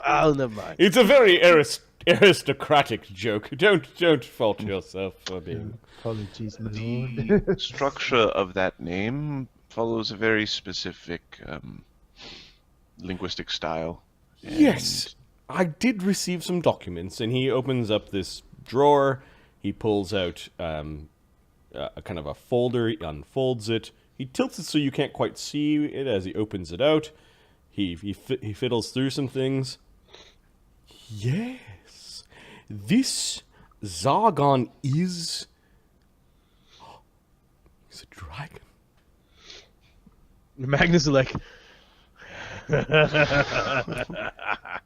Oh, never mind. It's a very aristocratic joke. Don't fault yourself for being... Apologies, my The lord. structure of that name follows a very specific linguistic style. Yes, I did receive some documents, and he opens up this drawer. He pulls out a kind of a folder. He unfolds it. He tilts it so you can't quite see it as he opens it out. He fiddles through some things. Yes, this Zargon is... He's a dragon. Magnus is like,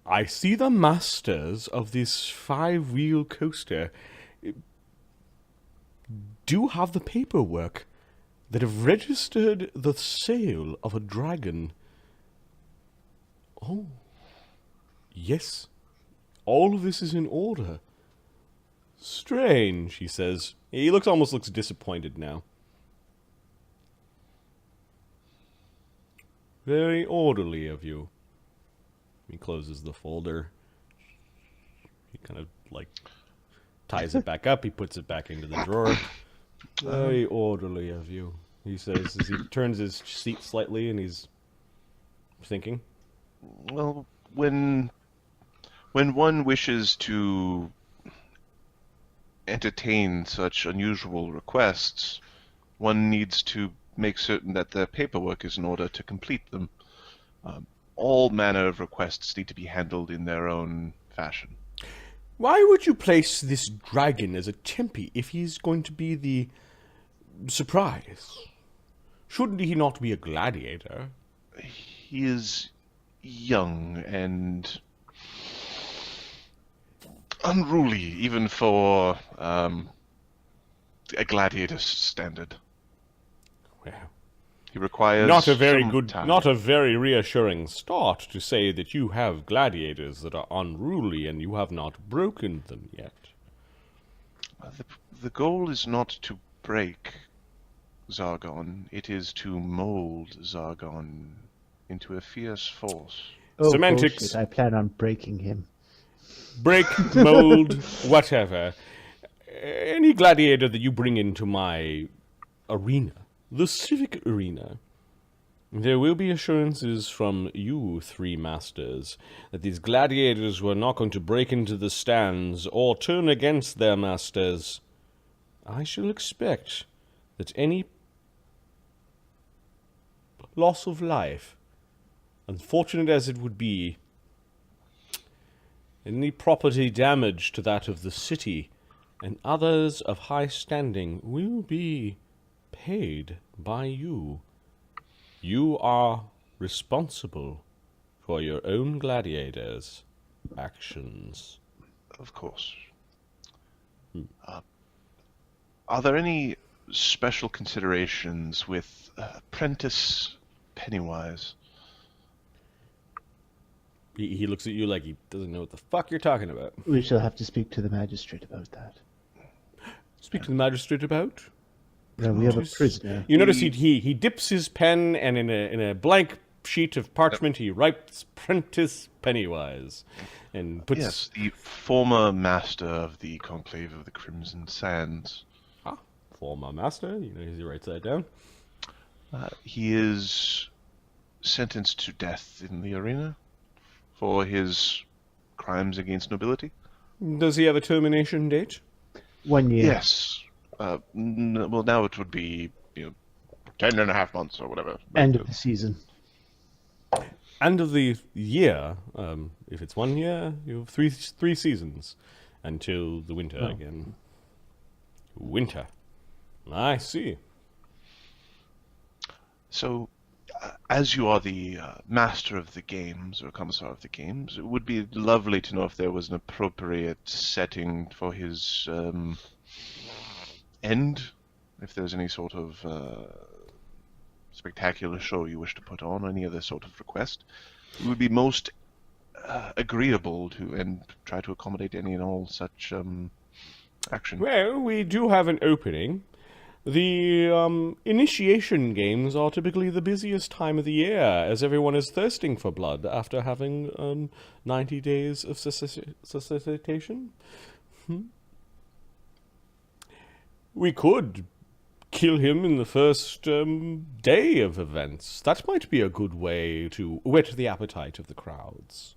I see the masters of this 5-wheel coaster do have the paperwork that have registered the sale of a dragon. Oh, yes. All of this is in order. Strange, he says. He almost looks disappointed now. Very orderly of you. He closes the folder. He kind of, ties it back up. He puts it back into the drawer. Very orderly of you, he says, as he turns his seat slightly and he's thinking. Well, when one wishes to entertain such unusual requests, one needs to make certain that the paperwork is in order to complete them. All manner of requests need to be handled in their own fashion. Why would you place this dragon as a tempi if he's going to be the surprise? Shouldn't he not be a gladiator? He is young and unruly, even for a gladiator standard. Well, He requires not a very some good, time. not a very reassuring start to say that you have gladiators that are unruly and you have not broken them yet. The goal is not to break Zargon, it is to mold Zargon into a fierce force. oh, Semantics. bullshit, I plan on breaking him. Break, mold, whatever. Any gladiator that you bring into my arena, the civic arena, there will be assurances from you 3 masters that these gladiators were not going to break into the stands or turn against their masters. I shall expect that any loss of life, unfortunate as it would be, any property damage to that of the city and others of high standing will be paid by you. You are responsible for your own gladiators' actions. Of course. Are there any special considerations with Apprentice Pennywise? He looks at you like he doesn't know what the fuck you're talking about. We shall have to speak to the magistrate about that. Speak to the magistrate about? No, we have a prisoner. You notice he dips his pen, and in a blank sheet of parchment he writes Prentice Pennywise, and puts... Yes, the former master of the Conclave of the Crimson Sands. Ah, former master. You know, he writes that down. He is sentenced to death in the arena for his crimes against nobility. Does he have a termination date? 1 year. Yes. Well, now it would be 10.5 months or whatever. End of the season. End of the year. If it's 1 year, you have three seasons until the winter again. Winter. I see. So, as you are the master of the games, or commissar of the games, it would be lovely to know if there was an appropriate setting for his end. If there's any sort of spectacular show you wish to put on, any other sort of request, it would be most agreeable to and try to accommodate any and all such action. Well, we do have an opening. The initiation games are typically the busiest time of the year, as everyone is thirsting for blood after having 90 days of suscitation. We could kill him in the first day of events. That might be a good way to whet the appetite of the crowds.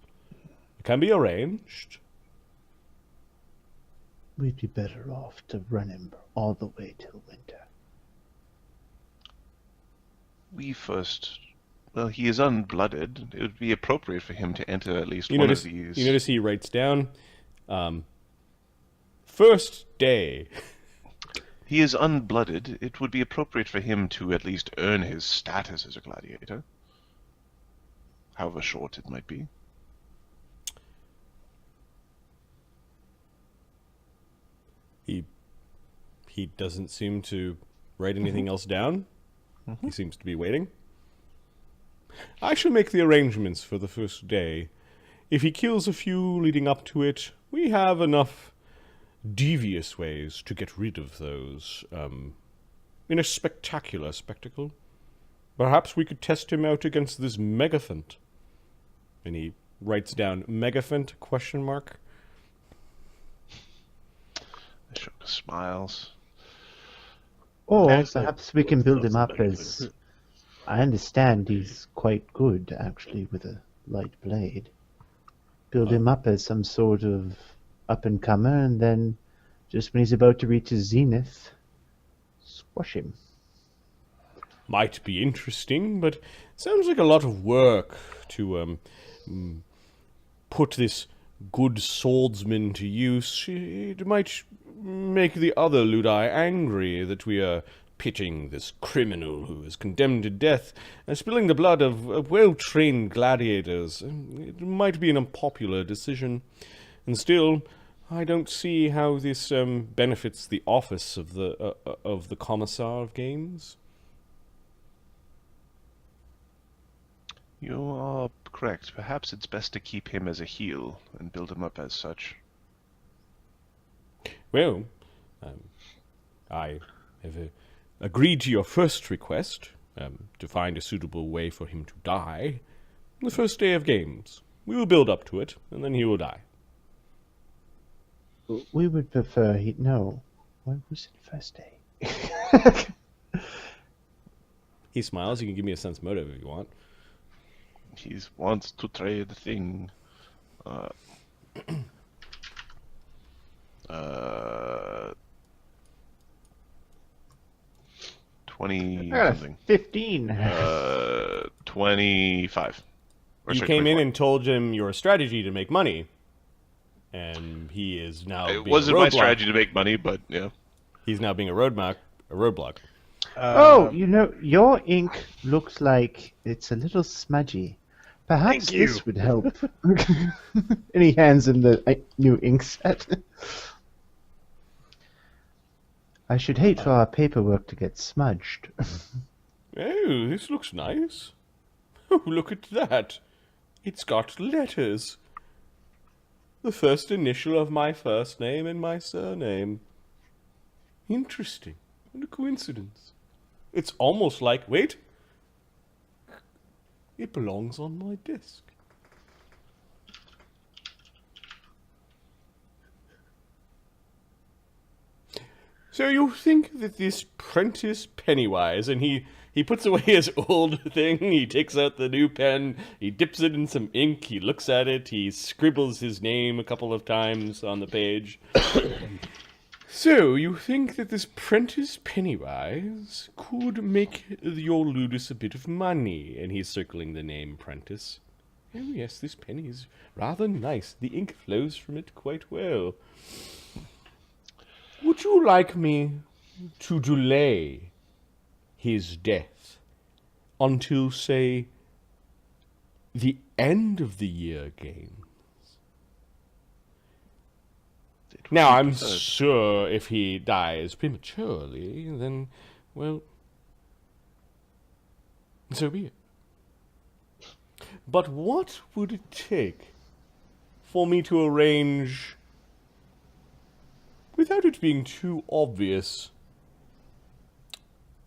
It can be arranged. We'd be better off to run him all the way till winter. Well, he is unblooded. It would be appropriate for him to enter at least one of these. You notice he writes down, first day. He is unblooded. It would be appropriate for him to at least earn his status as a gladiator. However short it might be. He doesn't seem to write anything else down. He seems to be waiting. I shall make the arrangements for the first day. If he kills a few leading up to it, we have enough devious ways to get rid of those in a spectacular spectacle. Perhaps we could test him out against this megaphant. And he writes down megaphant ? Ashoka smiles. Or That's perhaps we can build him up very as... I understand he's quite good, actually, with a light blade. Build him up as some sort of up-and-comer, and then, just when he's about to reach his zenith, squash him. Might be interesting, but sounds like a lot of work to put this good swordsman to use. It might make the other Ludi angry that we are pitting this criminal who is condemned to death and spilling the blood of well-trained gladiators. It might be an unpopular decision, and still, I don't see how this benefits the office of the Commissar of Games. You are correct. Perhaps it's best to keep him as a heel and build him up as such. Well, I have agreed to your first request, to find a suitable way for him to die. The first day of games. We will build up to it, and then he will die. We would prefer he... No. Why was it first day? He smiles. You can give me a sense motive if you want. He wants to trade the thing. 20 something. 15. 25. You came in and told him your strategy to make money, and he is now It being wasn't a my roadblock. strategy to make money, but yeah. He's now being a roadblock. Oh, you know, your ink looks like it's a little smudgy. Perhaps Thank you. this would help. And he hands him the new ink set. I should hate for our paperwork to get smudged. Oh, this looks nice. Oh, look at that. It's got letters. The first initial of my first name and my surname. Interesting. What a coincidence. It's almost like... Wait. It belongs on my desk. So you think that this Prentice Pennywise, and he puts away his old thing, he takes out the new pen, he dips it in some ink, he looks at it, he scribbles his name a couple of times on the page. So, you think that this Prentice Pennywise could make your Ludus a bit of money, and he's circling the name Prentice. Oh yes, this pen is rather nice. The ink flows from it quite well. Would you like me to delay his death until, say, the end of the year games? Now, I'm sure if he dies prematurely, then, well, so be it. But what would it take for me to arrange, without it being too obvious,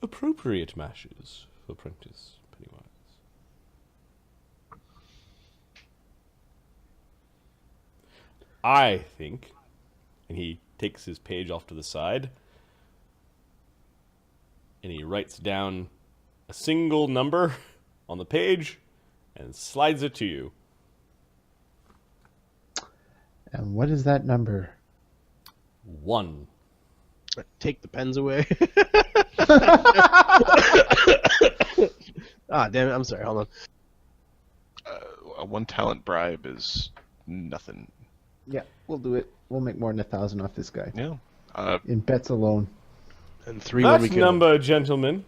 appropriate matches for Apprentice Pennywise. I think, and he takes his page off to the side, and he writes down a single number on the page and slides it to you. And what is that number? 1. Take the pens away. Ah, damn it. I'm sorry. Hold on. A 1 talent bribe is nothing. Yeah, we'll do it. We'll make more than 1,000 off this guy. Yeah. In bets alone. And 3 when we That kill him. number, gentlemen,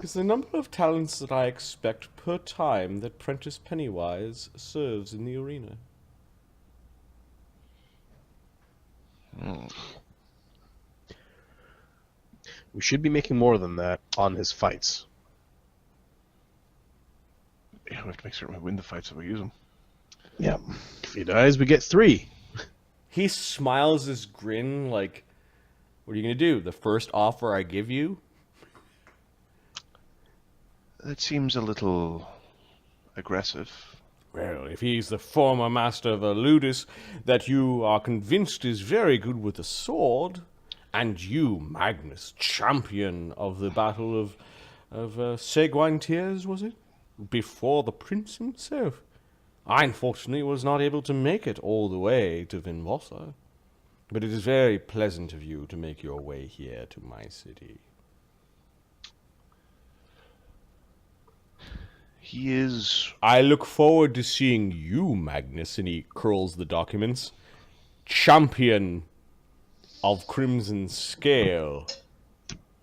is the number of talents that I expect per time that Prentice Pennywise serves in the arena. We should be making more than that on his fights. Yeah, we have to make certain we win the fights that we use them. Yeah. If he dies, we get 3. He smiles his grin like, what are you going to do? The first offer I give you? That seems a little aggressive. Well, if he's the former master of a ludus that you are convinced is very good with a sword, and you, Magnus, champion of the battle of Seguin Tears, was it? Before the prince himself. I unfortunately was not able to make it all the way to Vinvossa, but it is very pleasant of you to make your way here to my city. He is... I look forward to seeing you, Magnus, and he curls the documents. Champion of Crimson Scale.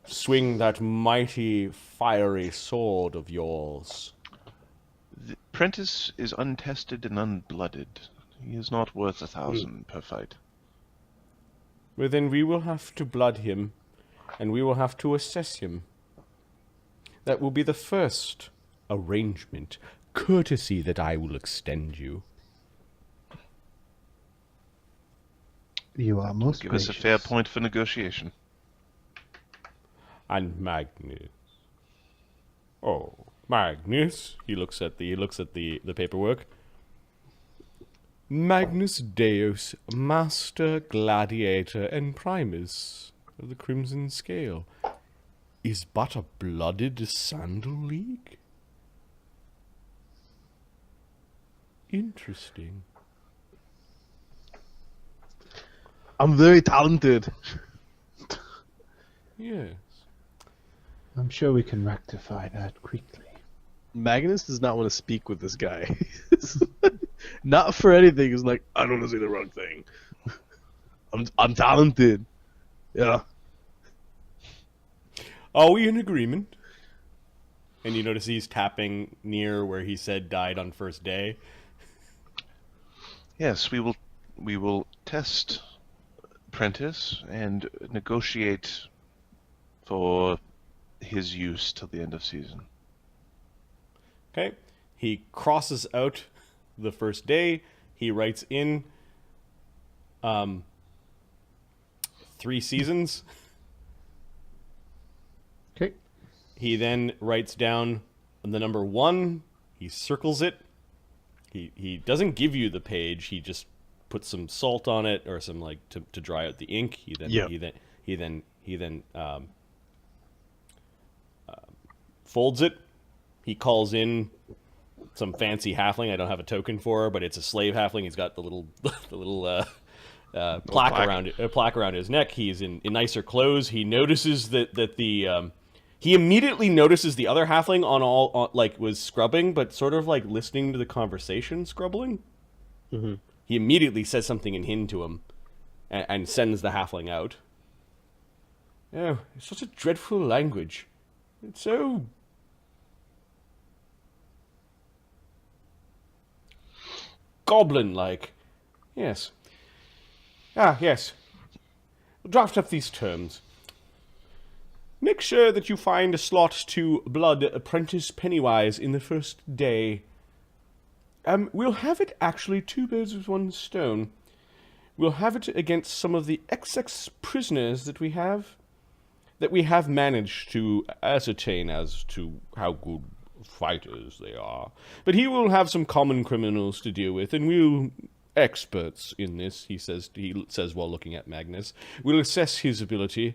Swing that mighty, fiery sword of yours. The Prentice is untested and unblooded. He is not worth 1,000 per fight. Well, then we will have to blood him, and we will have to assess him. That will be the first arrangement, courtesy that I will extend you. You are most Give gracious. us a fair point for negotiation. And Magnus. Oh, Magnus. He looks at the paperwork. Magnus Deus, Master, Gladiator, and Primus of the Crimson Scale, is but a blooded sandal league? Interesting. I'm very talented. Yes. I'm sure we can rectify that quickly. Magnus does not want to speak with this guy. Not for anything. He's like, I don't want to say the wrong thing. I'm talented. Yeah. Are we in agreement? And you notice he's tapping near where he said died on first day. Yes, we will test Prentice and negotiate for his use till the end of season. Okay. He crosses out the first day. He writes in 3 seasons. Okay. He then writes down the number 1. He circles it. He doesn't give you the page. He just puts some salt on it or some like to dry out the ink. He then folds it. He calls in some fancy halfling I don't have a token for, but it's a slave halfling. He's got the little plaque around his neck. He's in nicer clothes. He notices that the he immediately notices the other halfling was scrubbing, but sort of like listening to the conversation, scrubbling. Mm-hmm. He immediately says something in Hin to him, and sends the halfling out. Oh, it's such a dreadful language. It's so goblin-like. Yes. Ah, yes. Draft up these terms. Make sure that you find a slot to blood Apprentice Pennywise in the first day. We'll have it actually 2 birds with 1 stone. We'll have it against some of the XX prisoners that we have. that we have managed to ascertain as to how good fighters they are. But he will have some common criminals to deal with, and we'll experts in this, he says while looking at Magnus. We'll assess his ability.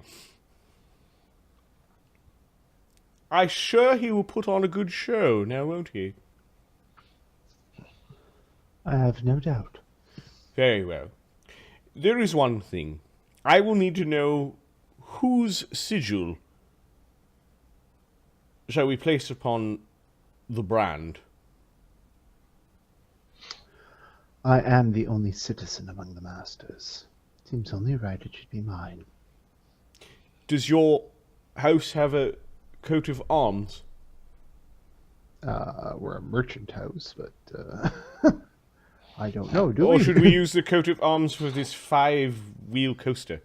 I'm sure he will put on a good show, now won't he? I have no doubt. Very well. There is one thing. I will need to know whose sigil shall we place upon the brand. I am the only citizen among the masters. Seems only right it should be mine. Does your house have a coat of arms? We're a merchant house, but I don't know, do Or we? should we use the coat of arms for this 5-wheel coaster?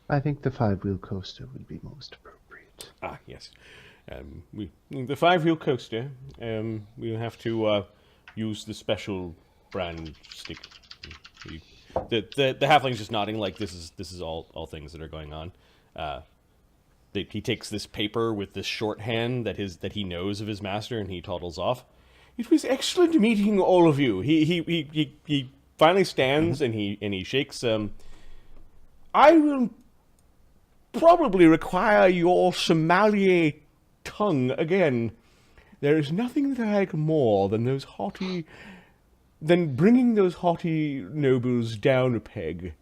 I think the 5-wheel coaster would be most appropriate. Ah, yes. The 5-wheel coaster, we'll have to use the special brand stick. The halfling's just nodding like this is all things that are going on. He takes this paper with this shorthand that he knows of his master, and he toddles off. It was excellent meeting all of you. He finally stands and he shakes. I will probably require your sommelier tongue again. There is nothing that I like more than bringing those haughty nobles down a peg.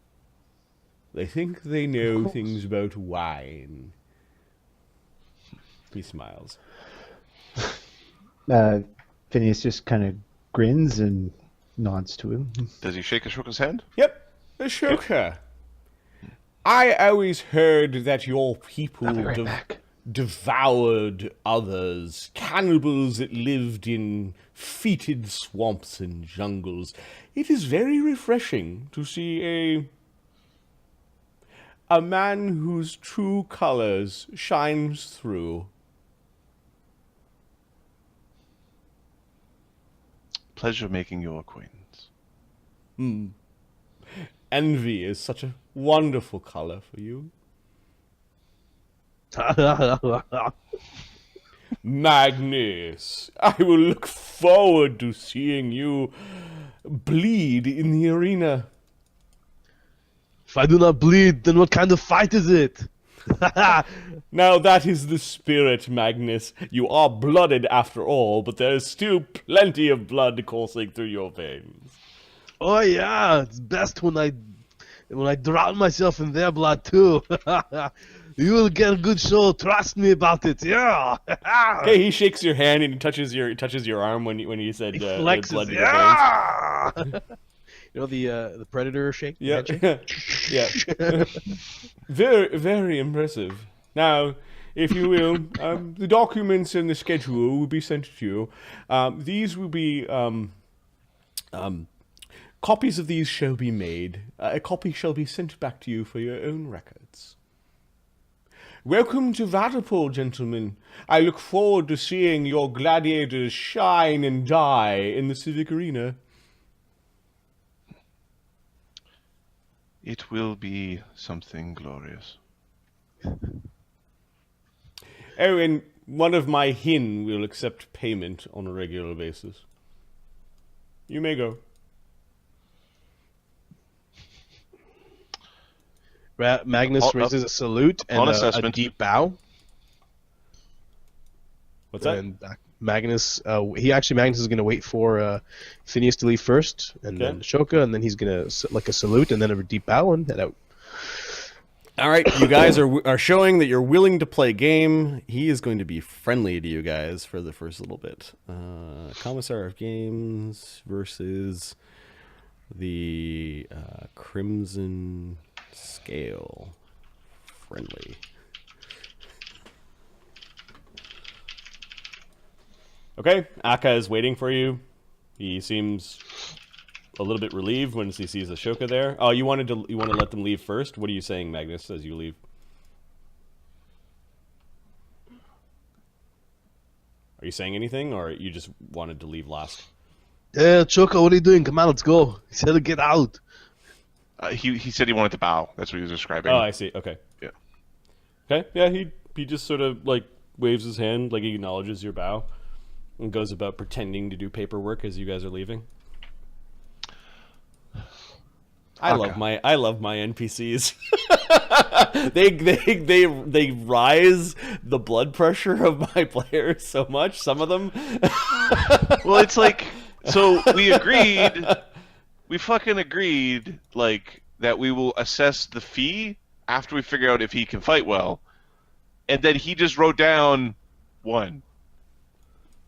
They think they know things about wine. He smiles. Phineas just kind of grins and nods to him. Does he shake Ashoka's hand? Yep, Ashoka. I always heard that your people I'll be right back. devoured others, cannibals that lived in fetid swamps and jungles. It is very refreshing to see a man whose true colors shines through. Pleasure making your acquaintance. Envy is such a wonderful color for you. Magnus, I will look forward to seeing you bleed in the arena. If I do not bleed, then what kind of fight is it? Now that is the spirit, Magnus. You are blooded after all, but there is still plenty of blood coursing through your veins. Oh yeah, it's best when I drown myself in their blood too. You will get a good show. Trust me about it. Yeah. Okay, he shakes your hand and he touches your arm when you said He blood flexes. in your veins. Yeah. You know the predator shake? Yeah, Handshake? yeah. Very, very impressive. Now, if you will, the documents and the schedule will be sent to you. These will be copies of these shall be made. A copy shall be sent back to you for your own records. Welcome to Vaddapol, gentlemen. I look forward to seeing your gladiators shine and die in the civic arena. It will be something glorious. Oh, and one of my hin will accept payment on a regular basis. You may go. Magnus raises a salute and a deep bow. What's that? And Magnus is going to wait for Phineas to leave first, and then Ashoka, and then he's going to like a salute and then a deep bow and head out. All right, you guys are showing that you're willing to play game. He is going to be friendly to you guys for the first little bit. Commissar of Games versus the Crimson Scale. Friendly. Okay, Aka is waiting for you. He seems a little bit relieved when he sees Ashoka there. Oh, you want to let them leave first? What are you saying, Magnus, as you leave? Are you saying anything, or you just wanted to leave last? Yeah, Ashoka, what are you doing? Come on, let's go. He said to get out. He said he wanted to bow. That's what he was describing. Oh, I see. Okay. Yeah. Okay, yeah, he just sort of like waves his hand, like he acknowledges your bow, and goes about pretending to do paperwork as you guys are leaving. I love my NPCs. they rise the blood pressure of my players so much. Some of them. Well, it's like, so we fucking agreed, like, that we will assess the fee after we figure out if he can fight well, and then he just wrote down 1.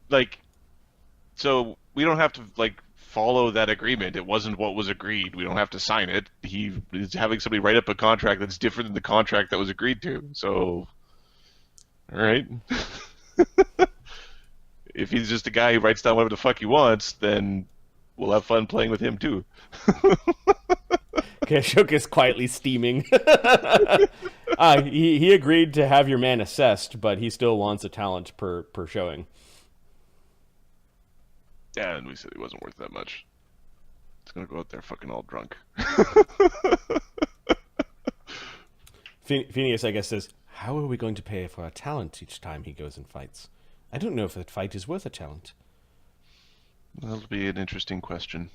Like, so we don't have to like follow that agreement. It wasn't what was agreed. We don't have to sign it. He is having somebody write up a contract that's different than the contract that was agreed to. So, all right. If he's just a guy who writes down whatever the fuck he wants, then we'll have fun playing with him too. Okay, Ashoka's quietly steaming. He agreed to have your man assessed, but he still wants a talent per showing. Yeah, and we said he wasn't worth that much. He's gonna go out there fucking all drunk. Phineas, I guess, says, "How are we going to pay for a talent each time he goes and fights? I don't know if that fight is worth a talent." That'll be an interesting question.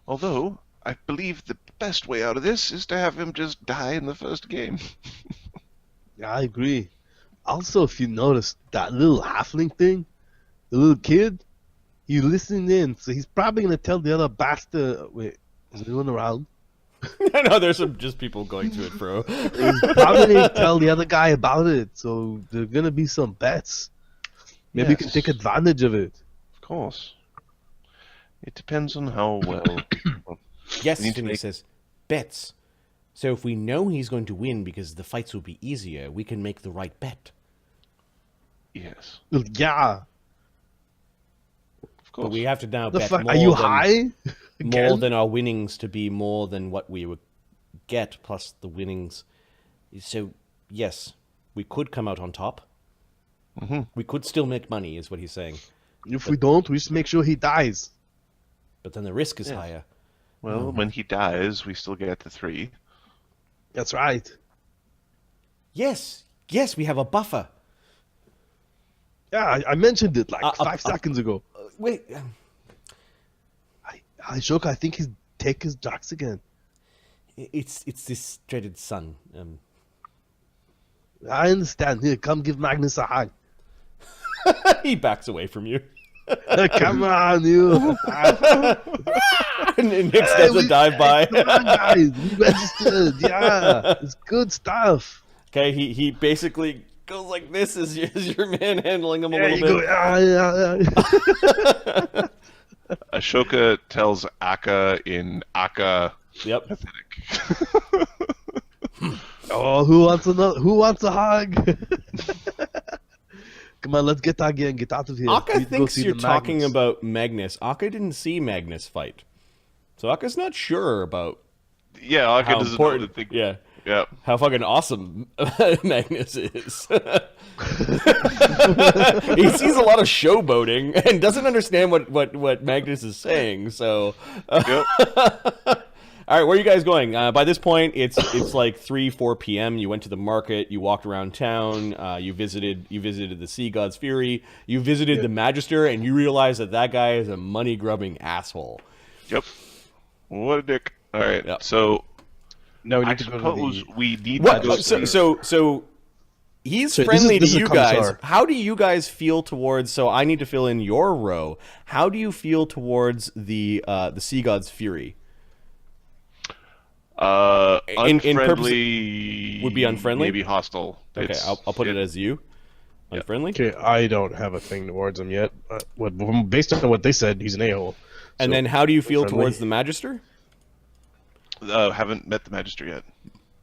Although, I believe the best way out of this is to have him just die in the first game. Yeah, I agree. Also, if you notice that little halfling thing, the little kid, he listened in, so he's probably gonna tell the other bastard. Wait, is anyone around? I know there's some just people going to it, bro. He's probably gonna tell the other guy about it, so there's gonna be some bets. Maybe you can Yes. take advantage of it. Of course. It depends on how well. Yes, We need to Phineas make- says, bets. So if we know he's going to win because the fights will be easier, we can make the right bet. Yes, Well, yeah. of course. But we have to now The bet fuck? more Are you than, high? more Again? than our winnings to be more than what we would get plus the winnings. So yes, we could come out on top. Mm-hmm. We could still make money, is what he's saying. If we don't, we just make sure he dies. But then the risk is Yes. higher. Well, when he dies, we still get the 3. That's right. Yes, we have a buffer. Yeah, I mentioned it like 5 uh, seconds ago. Wait, Ashoka, I think he's take his jocks again. it's this dreaded son. I understand. Here, come give Magnus a hug. He backs away from you. Come on, you. And Nyx does a dive by. Come on, guys. We registered. Yeah, it's good stuff. Okay, he basically goes like this as your man handling him a There little you bit. go. Yeah. Ashoka tells Aka in Aka Yep. pathetic. Oh, who wants a hug? Come on, let's get out again. Get out of here. Aka We need to go thinks see you're the talking Magnus. about Magnus. Aka didn't see Magnus fight. So Aka's not sure about Yeah, Aka how doesn't important. know the thing. Yeah. Yeah. How fucking awesome Magnus is. He sees a lot of showboating and doesn't understand what Magnus is saying. So, Yep. all right, where are you guys going? By this point, it's like 3-4 p.m. You went to the market. You walked around town. You visited the Sea God's Fury. You visited the Magister, and you realize that guy is a money grubbing asshole. Yep. What a dick. All right. Yep. So No, we I need to go to suppose the. we need What? to go. So he's So this friendly is- this to is you a guys. Commissar. How do you guys feel towards? So I need to fill in your row. How do you feel towards the Sea God's Fury? in Unfriendly would be unfriendly? Maybe hostile. Okay, It's- I'll put it as you. Unfriendly. Okay, I don't have a thing towards him yet. Based on what they said, he's an a-hole. And So, then how do you feel friendly. towards the Magister? haven't met the Magister yet.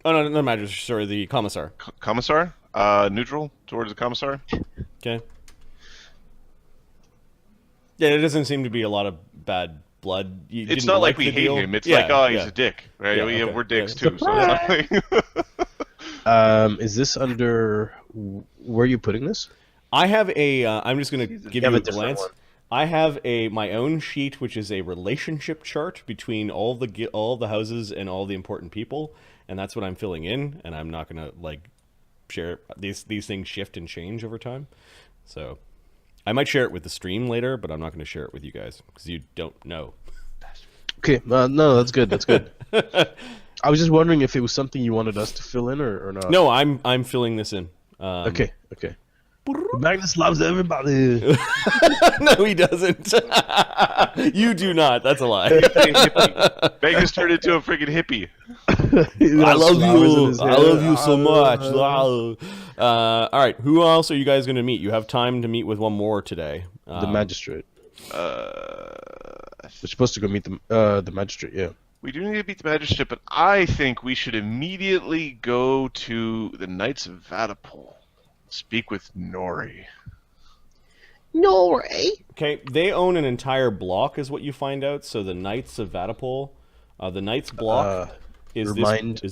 Oh no, not the Magister. Sorry, the Commissar. Commissar? Neutral towards the Commissar? Okay. Yeah, there doesn't seem to be a lot of bad blood. You It's didn't not like the we hate deal? him. It's Yeah, like, oh, he's yeah. a dick, right? Yeah, okay, We're dicks yeah. too. So it's not like... Is this under? Where are you putting this? I have a. I'm just going to give have you a a different glance. one. I have my own sheet, which is a relationship chart between all the houses and all the important people, and that's what I'm filling in. And I'm not going to share these things shift and change over time. So I might share it with the stream later, but I'm not going to share it with you guys because you don't know. Okay, no, that's good. That's good. I was just wondering if it was something you wanted us to fill in or not. No, I'm filling this in. Okay. Magnus loves everybody. No, he doesn't. You do not. That's a lie. Magnus turned into a friggin' hippie. I love you. I love you so much. All right. Who else are you guys going to meet? You have time to meet with one more today. The magistrate. We're supposed to go meet the magistrate. Yeah. We do need to beat the magistrate, but I think we should immediately go to the Knights of Vaddapol. Speak with Nori. Okay, they own an entire block, is what you find out. So the Knights of Vaddapol, the Knights block is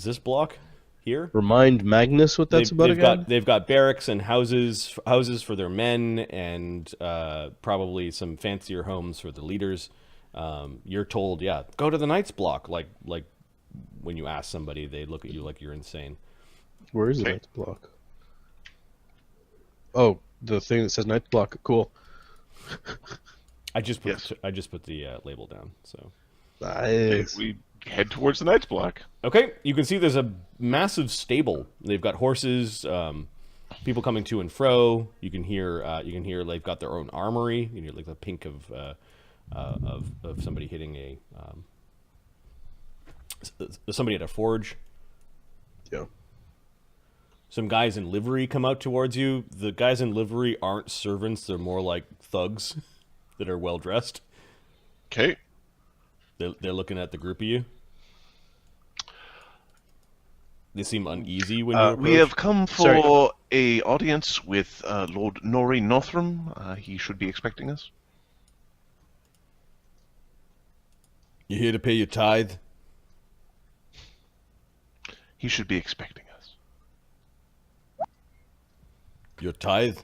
this block here. Remind Magnus what that's about again. They've got barracks and houses for their men, and probably some fancier homes for the leaders. You're told, yeah, go to the Knights block. Like when you ask somebody, they look at you like you're insane. Where is the Knights block? Oh, the thing that says Knights block. Cool. I just put the label down. So nice. We head towards the Knights block. Okay, you can see there's a massive stable. They've got horses, people coming to and fro. You can hear they've got their own armory. You can hear like the pink of somebody hitting somebody at a forge. Yeah. Some guys in livery come out towards you. The guys in livery aren't servants; they're more like thugs that are well dressed. Okay. They're looking at the group of you. They seem uneasy when you approach. We have come for a audience with Lord Nori Northram. He should be expecting us. You here to pay your tithe? He should be expecting us. Your tithe?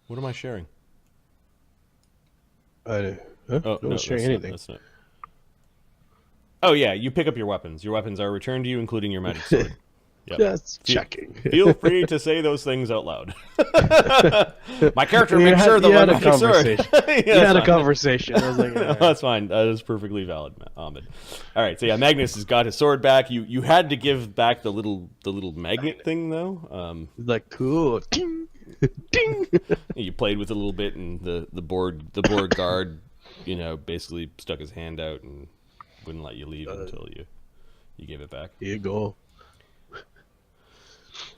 What am I sharing? No one's sharing anything. That's not. Oh yeah, you pick up your weapons. Your weapons are returned to you, including your magic sword. Yep. Just checking. Feel free to say those things out loud. My character makes sure that my magic sword. You had a conversation. I was like, no, that's fine. That is perfectly valid, Ahmed. All right, so yeah, Magnus has got his sword back. You had to give back the little magnet thing though. Like cool. Ding, ding. You played with it a little bit, and the board guard, basically stuck his hand out and wouldn't let you leave until you gave it back. Here you go.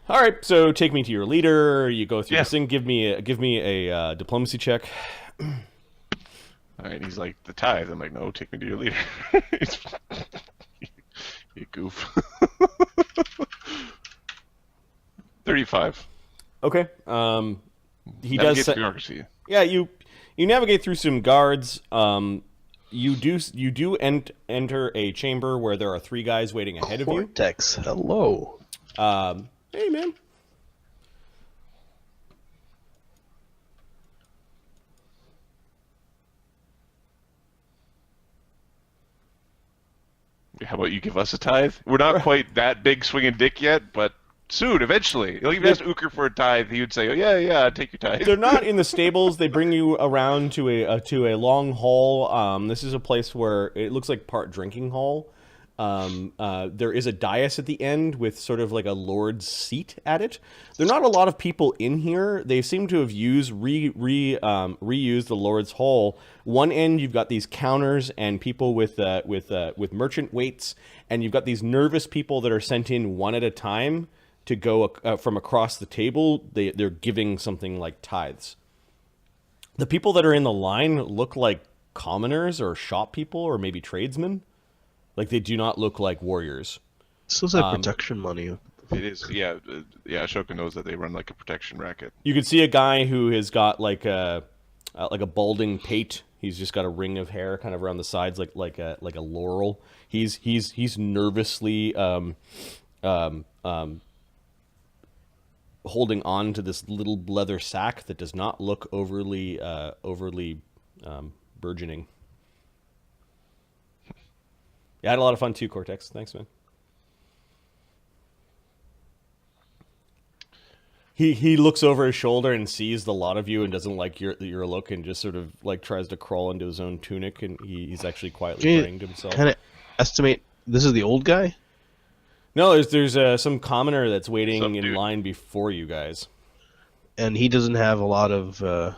All right, so take me to your leader. You go through this thing. Give me a diplomacy check. All right, he's like, the tithe. I'm like, no, take me to your leader. You goof. 35. Okay. He Navigate does. bureaucracy. Yeah, you navigate through some guards. You do enter a chamber where there are 3 guys waiting ahead of you. Cortex, hello. Hey, man. How about you give us a tithe? We're not quite that big swinging dick yet, but soon, eventually. You'll even ask Uker for a tithe. He would say, "Oh yeah, take your tithe." They're not in the stables. They bring you around to a long hall. This is a place where it looks like part drinking hall. There is a dais at the end with sort of like a lord's seat at it. There are not a lot of people in here. They seem to have reused the lord's hall. One end you've got these counters and people with merchant weights, and you've got these nervous people that are sent in one at a time to go from across the table. They're giving something like tithes. The people that are in the line look like commoners or shop people or maybe tradesmen. Like, they do not look like warriors. This looks like protection money. It is, yeah. Ashoka knows that they run like a protection racket. You can see a guy who has got like a balding pate. He's just got a ring of hair kind of around the sides, like a laurel. He's nervously holding on to this little leather sack that does not look overly burgeoning. Yeah, I had a lot of fun too, Cortex. Thanks, man. He looks over his shoulder and sees the lot of you and doesn't like your look and just sort of like tries to crawl into his own tunic and he's actually quietly praying to himself. Kind of estimate this is the old guy? No, there's some commoner that's waiting in line before you guys. And he doesn't have a lot of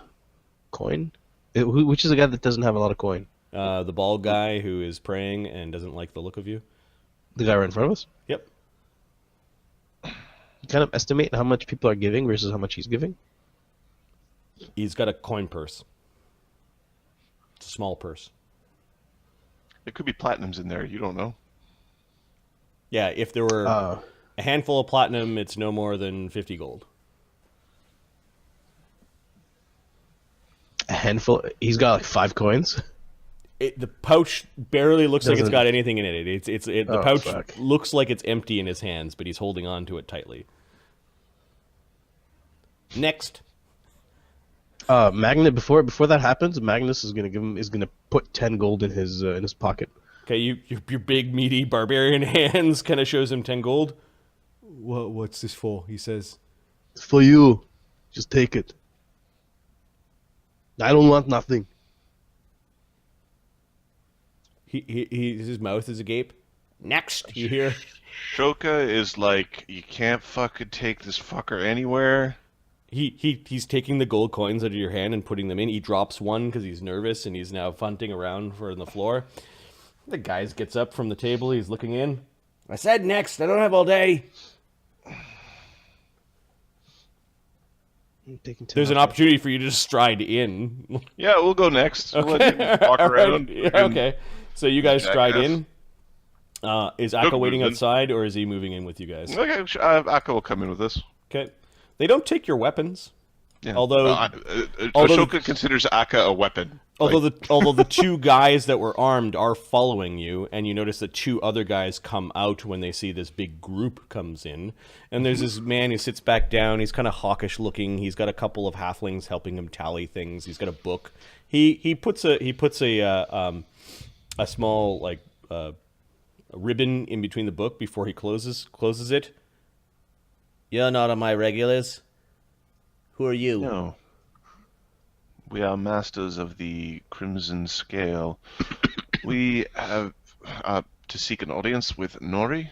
coin? Which is the guy that doesn't have a lot of coin? The bald guy who is praying and doesn't like the look of you. The guy right in front of us? Yep. Kind of estimate how much people are giving versus how much he's giving? He's got a coin purse. It's a small purse. There could be platinums in there. You don't know. Yeah, if there were a handful of platinum, it's no more than 50 gold. A handful? He's got like 5 coins? The pouch barely looks like it's got anything in it. The pouch looks like it's empty in his hands, but he's holding on to it tightly. Next. Magnus, before that happens, Magnus is gonna put 10 gold in his pocket. Okay, your big meaty barbarian hands kind of shows him 10 gold. What's this for? He says. It's for you. Just take it. I don't want nothing. His mouth is agape. Next, you hear. Ashoka is like, you can't fucking take this fucker anywhere. He's taking the gold coins out of your hand and putting them in. He drops one because he's nervous and he's now funting around on the floor. The guy gets up from the table. He's looking in. I said next. I don't have all day. There's an opportunity for you to just stride in. Yeah, we'll go next. Okay. We'll let him walk around. Okay. So you guys stride in. Is Aka Look, waiting then. outside or is he moving in with you guys? Okay, Aka will come in with us. Okay. They don't take your weapons. Yeah. Although Ashoka considers Aka a weapon. Although the two guys that were armed are following you, and you notice that 2 other guys come out when they see this big group comes in, and there's this man who sits back down. He's kind of hawkish looking. He's got a couple of halflings helping him tally things. He's got a book. He puts a small a ribbon in between the book before he closes it. You're not on my regulars. Who are you? No. We are masters of the Crimson Scale. We have to seek an audience with Nori.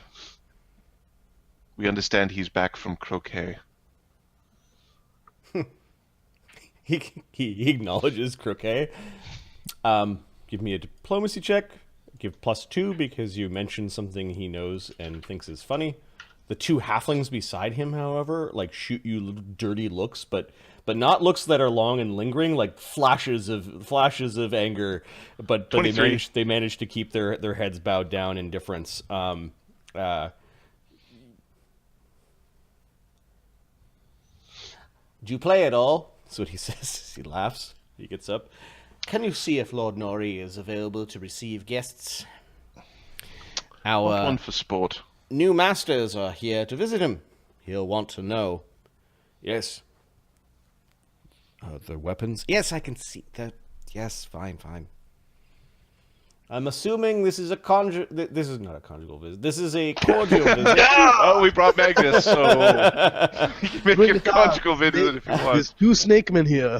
We understand he's back from croquet. He acknowledges croquet. Give me a diplomacy check. Give +2 because you mentioned something he knows and thinks is funny. The 2 halflings beside him, however, shoot you dirty looks, but not looks that are long and lingering, like flashes of anger. But they manage to keep their heads bowed down in indifference. Do you play at all? That's what he says. He laughs. He gets up. Can you see if Lord Nori is available to receive guests? One for sport. New masters are here to visit him. He'll want to know. Yes. Their weapons? Yes, I can see that. Yes, fine. I'm assuming this is this is not a conjugal visit. This is a cordial visit. Oh, we brought Magnus, so you can make a conjugal visit if you want. There's 2 snake men here.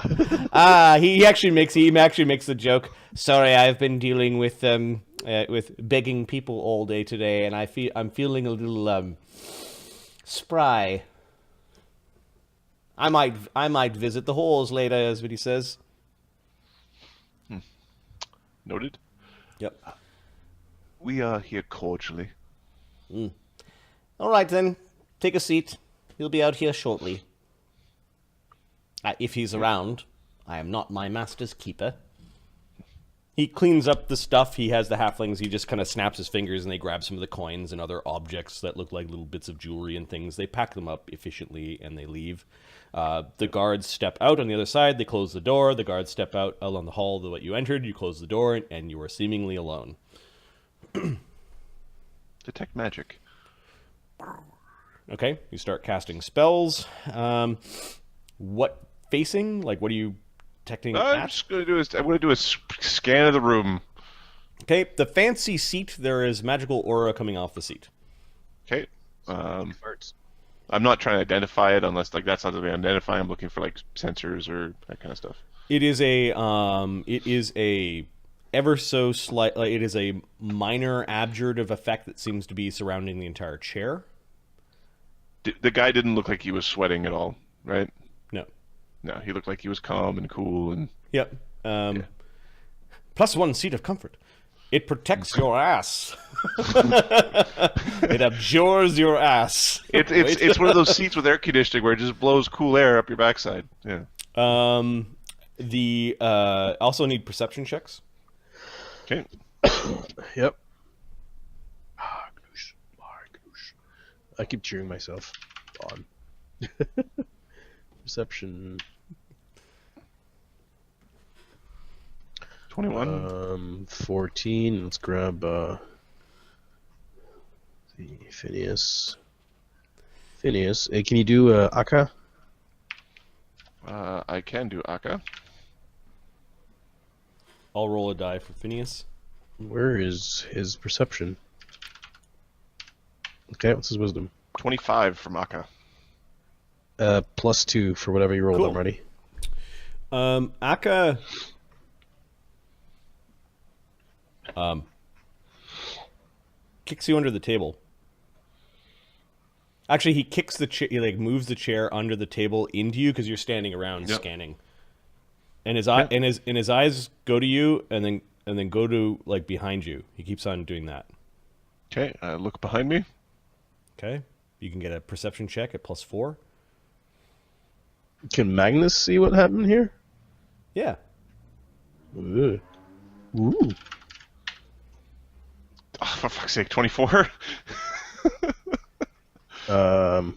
He actually makes the joke. Sorry, I've been dealing with begging people all day today, and I'm feeling a little spry. I might visit the halls later, is what he says. Noted. Yep. We are here cordially. All right then, take a seat. He'll be out here shortly. If he's around. I am not my master's keeper. He cleans up the stuff. He has the halflings. He just kind of snaps his fingers and they grab some of the coins and other objects that look like little bits of jewelry and things. They pack them up efficiently and they leave. The guards step out on the other side. They close the door. The guards step out along the hall that you entered. You close the door and you are seemingly alone. Detect magic. Okay, you start casting spells. What facing? What are you detecting? I'm going to do a scan of the room. Okay, the fancy seat, there is magical aura coming off the seat. Okay. Farts. I'm not trying to identify it unless like that's not the way I identify. I'm looking for like sensors or that kind of stuff. It is a ever so slight. It is a minor abjurative effect that seems to be surrounding the entire chair. The guy didn't look like he was sweating at all, right? No. No, he looked like he was calm and cool and. Yep. Plus 1 seat of comfort. It protects your ass. It abjures your ass. It's one of those seats with air conditioning where it just blows cool air up your backside. Yeah. The also need perception checks. Okay. Yep. Magnus. I keep cheering myself on. Perception. 21. 14. Let's grab the Phineas. Phineas, hey, can you do Aka? I can do Aka. I'll roll a die for Phineas. Where is his perception? Okay, what's his wisdom? 25 from Aka. +2 for whatever you rolled. Cool. I'm ready. Aka. Kicks you under the table. Actually, he kicks the chair. He like moves the chair under the table into you because you're standing around scanning. And his eye and his eyes go to you and then go to like behind you. He keeps on doing that. Okay, I look behind me. Okay, you can get a perception check at +4. Can Magnus see what happened here? Yeah. Ooh. Ooh. Oh, for fuck's sake, 24. Huh.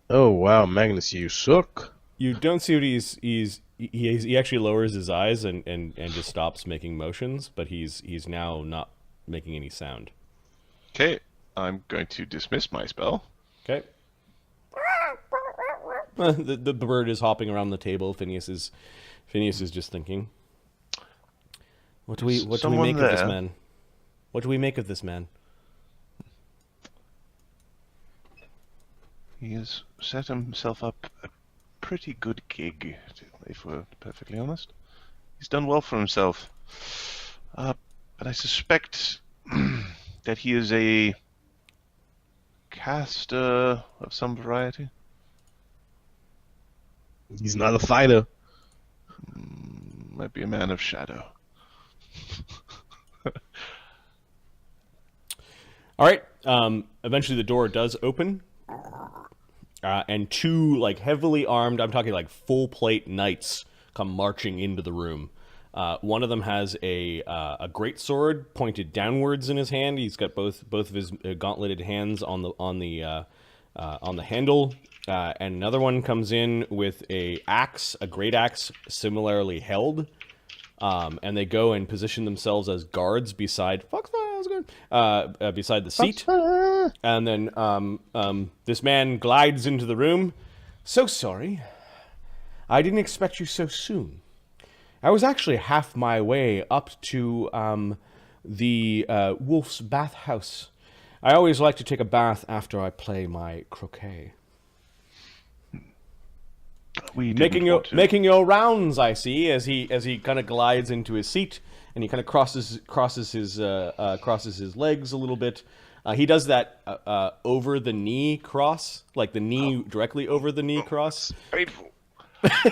Oh wow, Magnus, you suck. You don't see what he actually lowers his eyes and just stops making motions, but he's now not making any sound. Okay, I'm going to dismiss my spell. Okay. The bird is hopping around the table. Phineas is just thinking. What do we make of this man? What do we make of this man? He has set himself up a pretty good gig, if we're perfectly honest. He's done well for himself. But I suspect that he is a caster of some variety. He's not a fighter. Might be a man of shadow. All right. Eventually, the door does open, and two like heavily armed, I'm talking like full plate knights, come marching into the room. One of them has a great sword pointed downwards in his hand. He's got both of his gauntleted hands on the handle, and another one comes in with a great axe, similarly held. And they go and position themselves as guards beside beside the seat. And then this man glides into the room. So sorry. I didn't expect you so soon. I was actually half my way up to the Wolf's bathhouse. I always like to take a bath after I play my croquet. Making your rounds, I see, as he kind of glides into his seat, and he kind of crosses his legs a little bit. He does that over the knee cross, like the knee directly over the knee cross. Painful.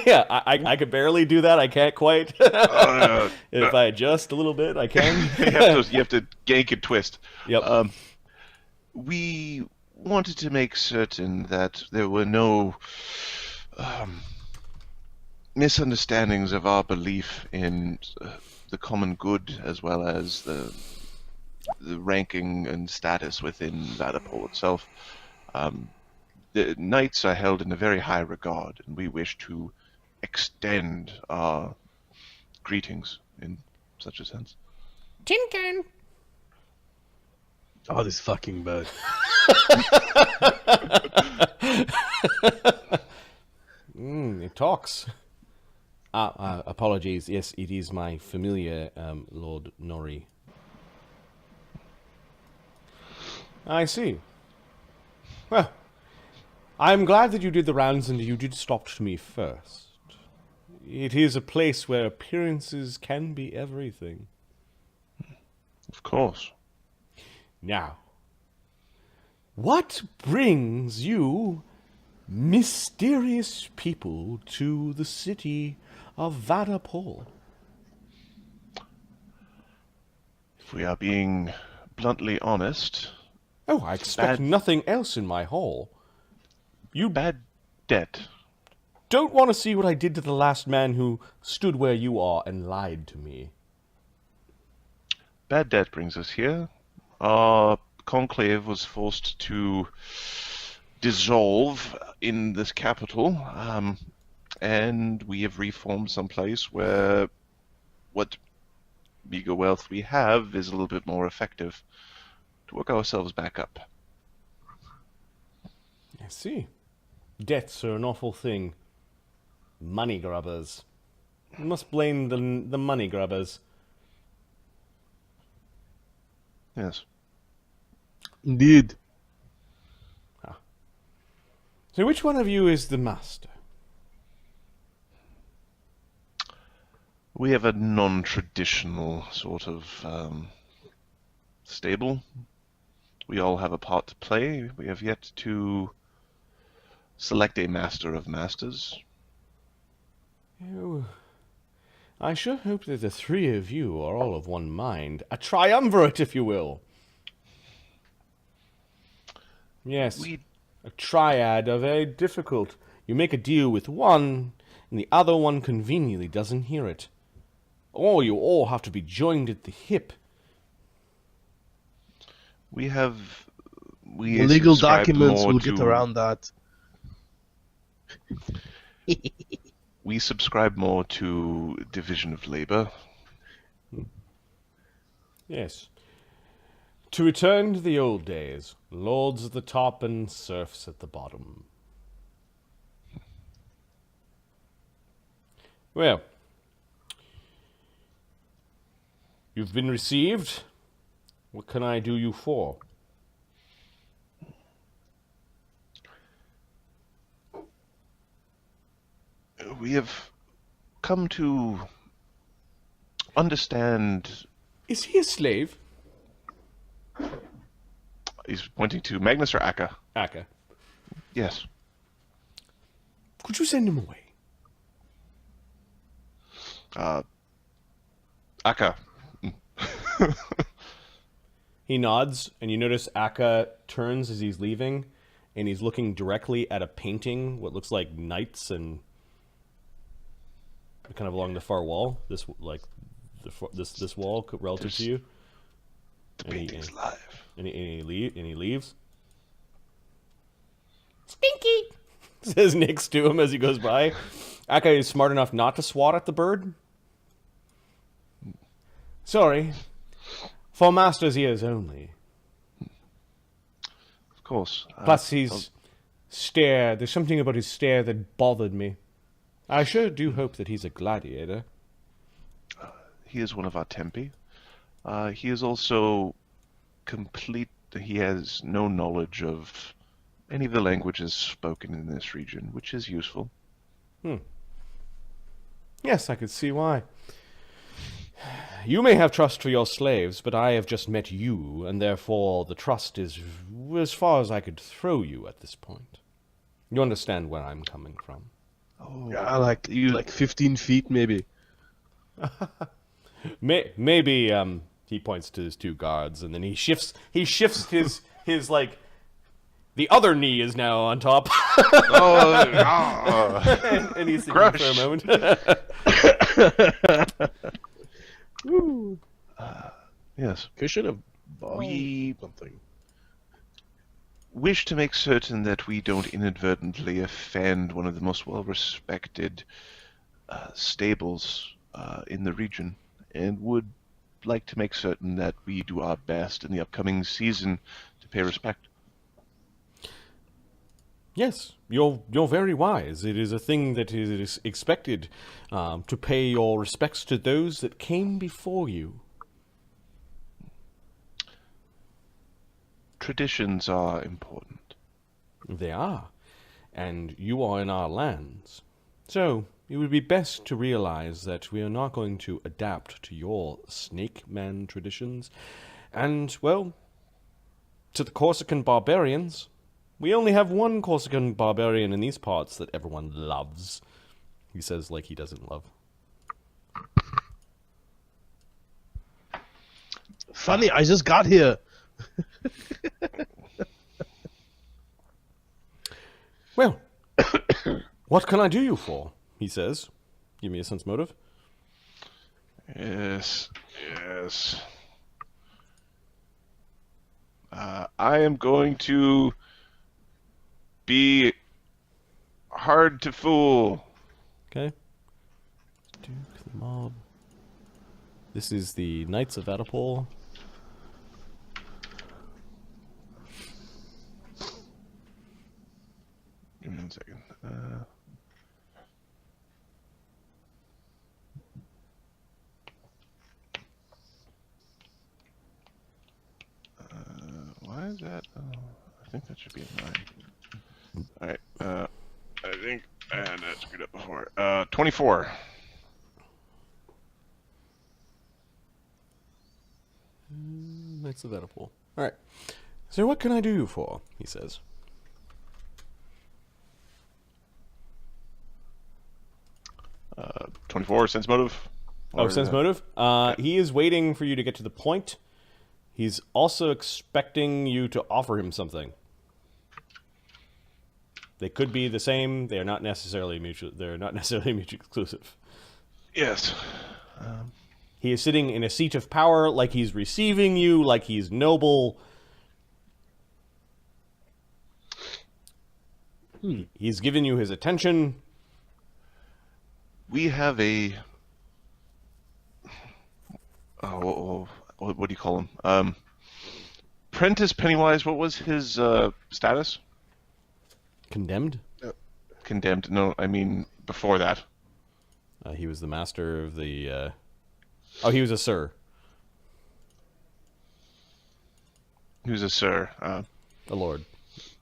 Yeah, I could barely do that. I can't quite. If I adjust a little bit, I can. you have to gank and twist. Yep. We wanted to make certain that there were no misunderstandings of our belief in the common good, as well as the ranking and status within Vaddapol itself. The knights are held in a very high regard, and we wish to extend our greetings in such a sense. Tin can. Oh, this fucking bird. It talks. Apologies. Yes, it is my familiar, Lord Nori. I see. Well, I'm glad that you did the rounds and you did stop to me first. It is a place where appearances can be everything. Of course. Now, what brings you mysterious people to the city of Vaddapol? If we are being bluntly honest, Oh, I expect nothing else in my hall. You bad debt. don't want to see what I did to the last man who stood where you are and lied to me. Bad debt brings us here. Our conclave was forced to dissolve in this capital, and we have reformed someplace where what meager wealth we have is a little bit more effective to work ourselves back up. I see. Debts are an awful thing. Money grubbers. You must blame the money grubbers. Yes. Indeed. So which one of you is the master? We have a non-traditional sort of stable. We all have a part to play. We have yet to select a master of masters. Oh, I sure hope that the three of you are all of one mind. A triumvirate, if you will. Yes, a triad are very difficult. You make a deal with one, and the other one conveniently doesn't hear it. Or you all have to be joined at the hip. We have... We The legal subscribe documents more will to- get around that. We subscribe more to division of labor. Yes. To return to the old days, lords at the top and serfs at the bottom. Well, you've been received. What can I do you for? We have come to understand... Is he a slave? He's pointing to Magnus or Aka. Aka. Yes. Could you send him away? Aka. He nods, and you notice Aka turns as he's leaving, and he's looking directly at a painting, what looks like knights and kind of along the far wall. This like this wall relative to you. The painting's live. And he leaves. Stinky, says Nyx to him as he goes by. Aka is smart enough not to swat at the bird. Sorry. For master's ears only. Of course. Plus his stare, there's something about his stare that bothered me. I sure do hope that he's a gladiator. He is one of our tempi. He is also complete. He has no knowledge of any of the languages spoken in this region, which is useful. Yes, I could see why. You may have trust for your slaves, but I have just met you, and therefore the trust is as far as I could throw you at this point. You understand where I'm coming from. Oh, Yeah, like 15 feet maybe. Maybe he points to his two guards, and then he shifts his like the other knee is now on top. and he's thinking for a moment. Woo. yes. Cushion of We something. wish to make certain that we don't inadvertently offend one of the most well-respected stables in the region, and would like to make certain that we do our best in the upcoming season to pay respect. Yes, you're very wise. It is a thing that is expected to pay your respects to those that came before you. traditions are important. They are, and you are in our lands. So, it would be best to realize that we are not going to adapt to your snake man traditions, and, well, to the Corsican barbarians. We only have one Corsican barbarian in these parts that everyone loves. He says like he doesn't love. Funny, I just got here. Well, what can I do you for? He says. Give me a sense motive. Yes. I am going to be hard to fool. Okay. Duke the mob. This is the Knights of Vaddapol. Give me 1 second. Why is that? Oh, I think that should be a 9. Alright, I think I had that screwed up before. 24. Knights of Vaddapol. Alright. So what can I do you for? He says. 24 sense motive. Oh, sense motive? He is waiting for you to get to the point. He's also expecting you to offer him something. They could be the same. They are not necessarily mutual. They're not necessarily mutually exclusive. Yes. He is sitting in a seat of power, like he's receiving you, like he's noble. He's given you his attention. We have a... what do you call him? Prentice Pennywise, what was his status? Condemned? Condemned. No, I mean before that. He was the master of the... Oh, he was a sir. He was a sir. A lord.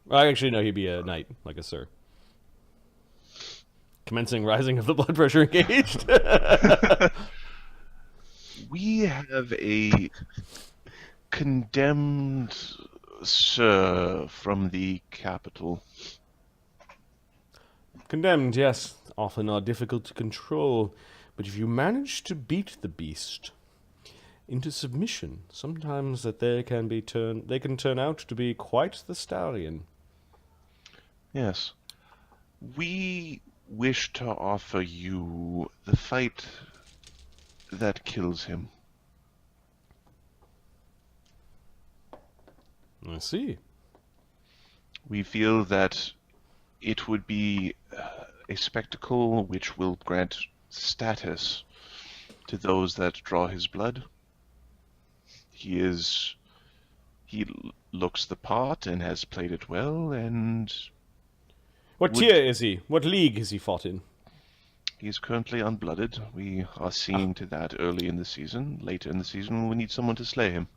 Well, actually, no, he'd be a knight, like a sir. Commencing rising of the blood pressure engaged. We have a condemned sir from the capital. Condemned, yes. Often are difficult to control. But if you manage to beat the beast into submission, sometimes that they can turn out to be quite the stallion. Yes. We wish to offer you the fight that kills him. I see. We feel that it would be a spectacle which will grant status to those that draw his blood. He looks the part and has played it well, and What tier is he? What league has he fought in? he is currently unblooded. We are seeing to that early in the season. Later in the season, we need someone to slay him.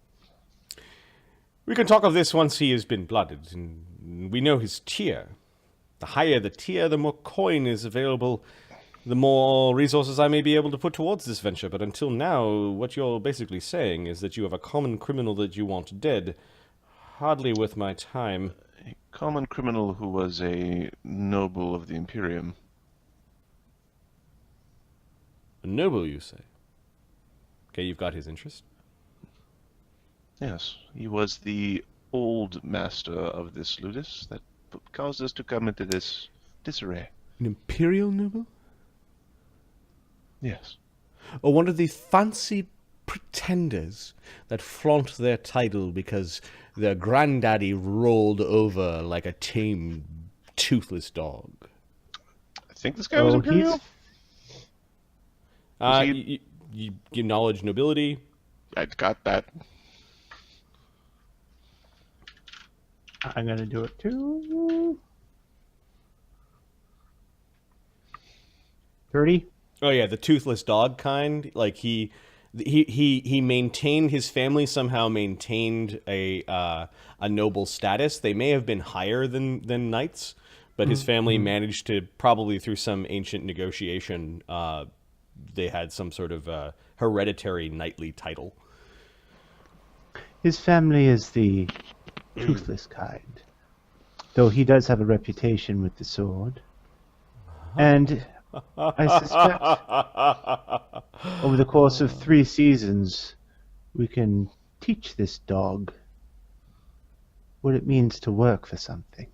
We can talk of this once he has been blooded, and we know his tier. The higher the tier, the more coin is available, the more resources I may be able to put towards this venture. But until now, what you're basically saying is that you have a common criminal that you want dead. Hardly worth my time. A common criminal who was a noble of the Imperium. A noble, you say? Okay, you've got his interest. Yes, he was the old master of this ludus that caused us to come into this disarray. An imperial noble? Yes. Or one of the fancy pretenders that flaunt their title because their granddaddy rolled over like a tame, toothless dog? I think this guy was Imperial. You acknowledge nobility. I got that. I'm gonna do it too. 30. Oh yeah, the toothless dog kind. Like he he maintained, his family somehow maintained a noble status. They may have been higher than knights, but his family managed to, probably through some ancient negotiation, they had some sort of hereditary knightly title. His family is the truthless kind, though he does have a reputation with the sword. And I suspect over the course of 3 seasons, we can teach this dog what it means to work for something.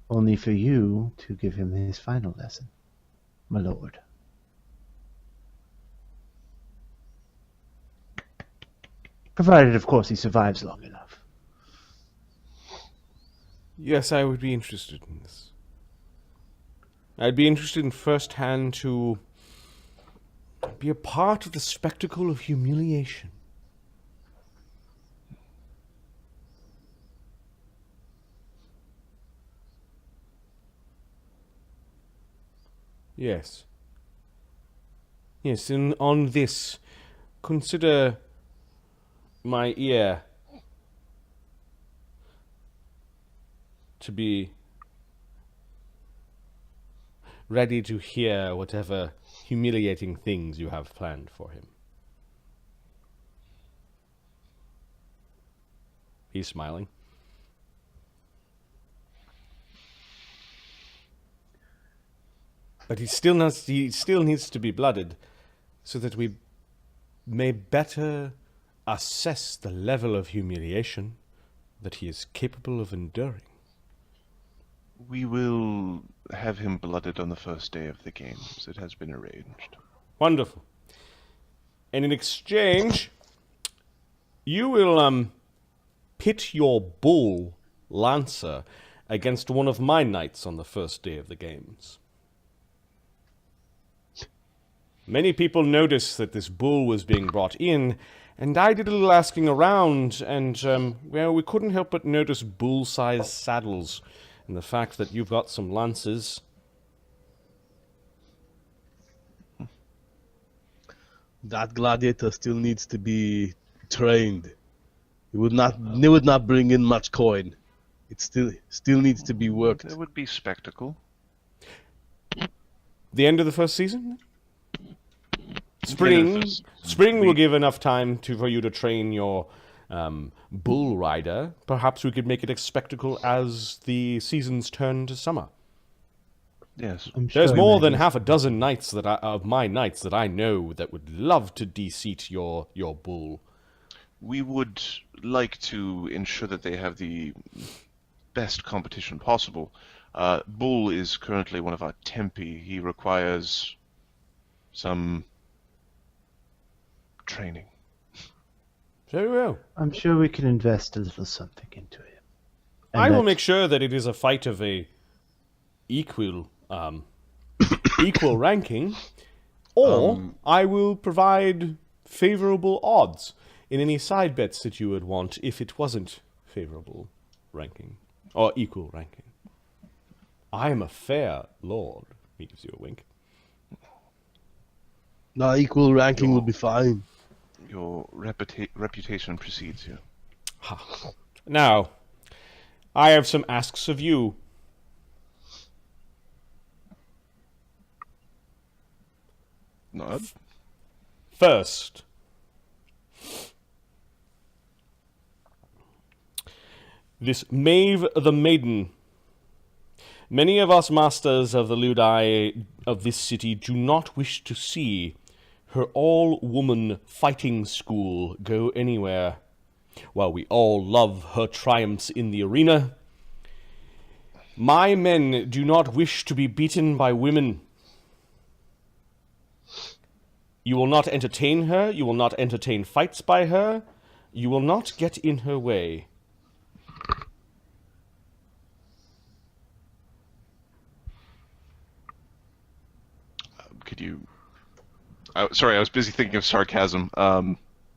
Only for you to give him his final lesson, my lord. Provided, of course, he survives long enough. Yes, I would be interested in this. I'd be interested in firsthand to be a part of the spectacle of humiliation. Yes. Yes, and on this, consider my ear to be ready to hear whatever humiliating things you have planned for him. He's smiling. But he still needs to be blooded, so that we may better assess the level of humiliation that he is capable of enduring. We will have him blooded on the first day of the games. It has been arranged. Wonderful. And in exchange, you will pit your bull lancer against one of my knights on the first day of the games. Many people noticed that this bull was being brought in, and I did a little asking around, and, well, we couldn't help but notice bull-sized saddles, and the fact that you've got some lances. That gladiator still needs to be trained. They would not bring in much coin. It still needs to be worked. It would be spectacle. The end of the first season? Spring will give enough time for you to train your bull rider. Perhaps we could make it a spectacle as the seasons turn to summer. Yes. There's more than half a dozen knights of my knights that I know that would love to de-seat your bull. We would like to ensure that they have the best competition possible. Bull is currently one of our tempi. He requires some training. Very well. I'm sure we can invest a little something into him. I will make sure that it is a fight of a equal ranking, or I will provide favorable odds in any side bets that you would want if it wasn't favorable ranking or equal ranking. I am a fair lord. He gives you a wink. No, equal ranking will be fine. Your reputation precedes you. Now, I have some asks of you. Not. First, this Maeve the Maiden. Many of us masters of the Ludi of this city do not wish to see her all-woman fighting school go anywhere. While we all love her triumphs in the arena, my men do not wish to be beaten by women. You will not entertain her, you will not entertain fights by her, you will not get in her way. Could you... sorry, I was busy thinking of sarcasm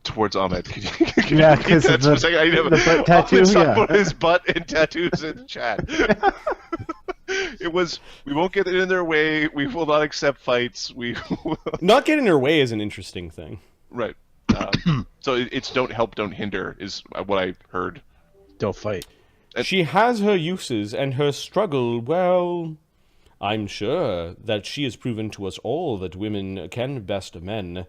towards Ahmed. Could you Yeah, repeat 'cause that of for a the- second? I the butt tattoo, Ahmed's talking yeah. about his butt and tattoos in the chat. It was, we won't get in their way, we will not accept fights, we will... Not get in her way is an interesting thing. Right. So it's don't help, don't hinder is what I heard. Don't fight. She has her uses, and her struggle, well, I'm sure that she has proven to us all that women can best men.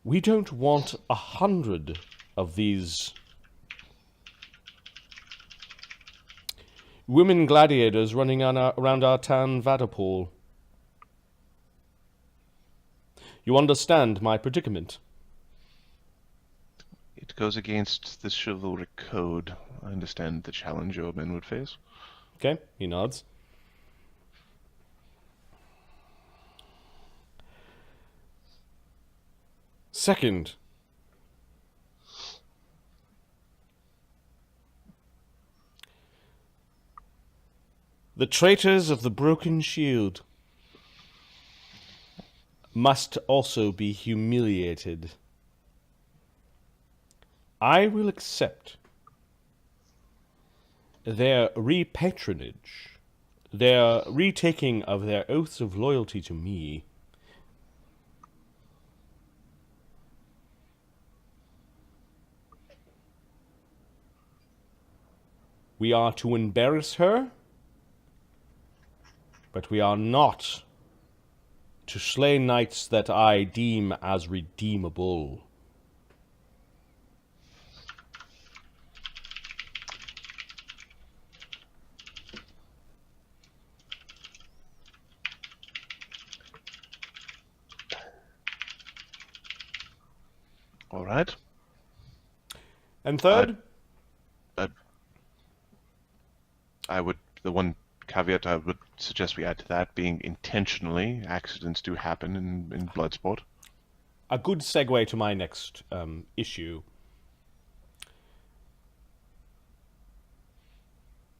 We don't want 100 of these women gladiators running around our town, Vaddapol. You understand my predicament? It goes against the chivalric code. I understand the challenge your men would face. Okay, he nods. Second, the traitors of the broken shield must also be humiliated. I will accept their repatronage, their retaking of their oaths of loyalty to me. We are to embarrass her, but we are not to slay knights that I deem as redeemable. All right. And third, The one caveat I would suggest we add to that being intentionally, accidents do happen in blood sport. a good segue to my next issue.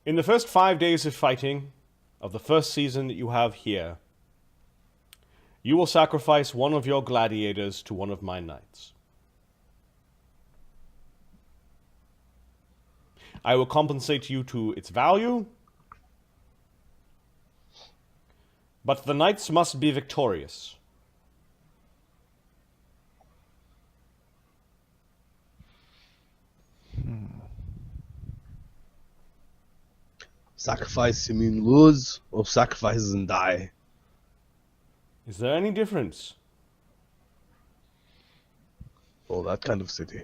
In the first 5 days of fighting of the first season that you have here, you will sacrifice one of your gladiators to one of my knights. I will compensate you to its value, but the knights must be victorious. Sacrifice, you mean lose, or sacrifices and die? Is there any difference? Oh, that kind of city.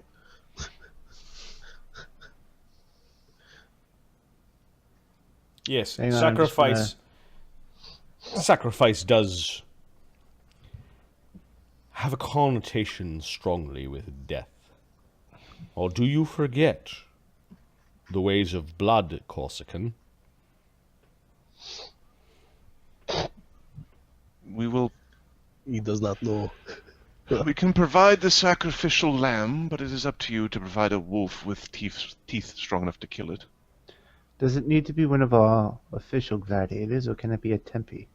Yes, Hang on, I'm just sacrifice does have a connotation strongly with death. Or do you forget the ways of blood, Corsican? We will. He does not know. We can provide the sacrificial lamb, but it is up to you to provide a wolf with teeth strong enough to kill it. Does it need to be one of our official gladiators, or can it be a tempe?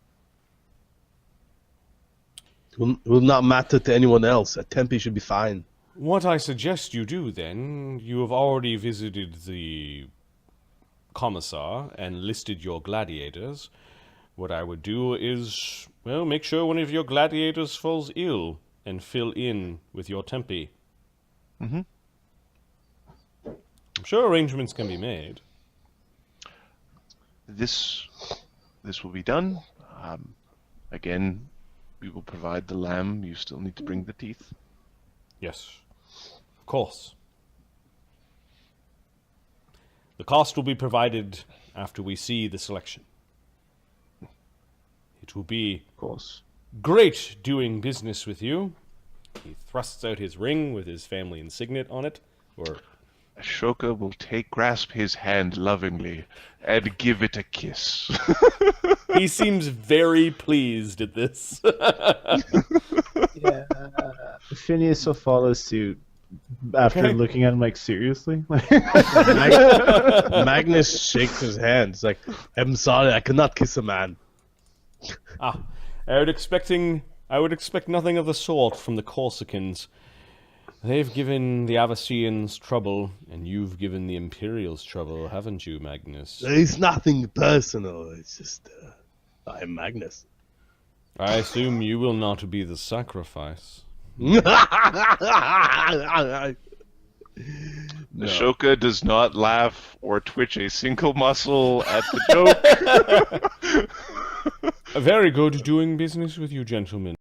Will not matter to anyone else. A tempe should be fine. What I suggest you do, then, you have already visited the Commissar and listed your gladiators. What I would do is, well, make sure one of your gladiators falls ill and fill in with your tempe. Mm-hmm. I'm sure arrangements can be made. This will be done. Again, we will provide the lamb. You still need to bring the teeth. Yes, of course. The cost will be provided after we see the selection. It will be Of course. great doing business with you. He thrusts out his ring with his family insignia on it, or Ashoka will grasp his hand lovingly and give it a kiss. he seems very pleased at this. Yeah. Phineas will follow suit after Okay. looking at him like, seriously? Magnus shakes his hand. It's like, I'm sorry, I cannot kiss a man. I would expect nothing of the sort from the Corsicans. They've given the Avacians trouble, and you've given the Imperials trouble, haven't you, Magnus? It's nothing personal. It's just, I'm Magnus. I assume you will not be the sacrifice. No. Ashoka does not laugh or twitch a single muscle at the joke. Very good doing business with you, gentlemen.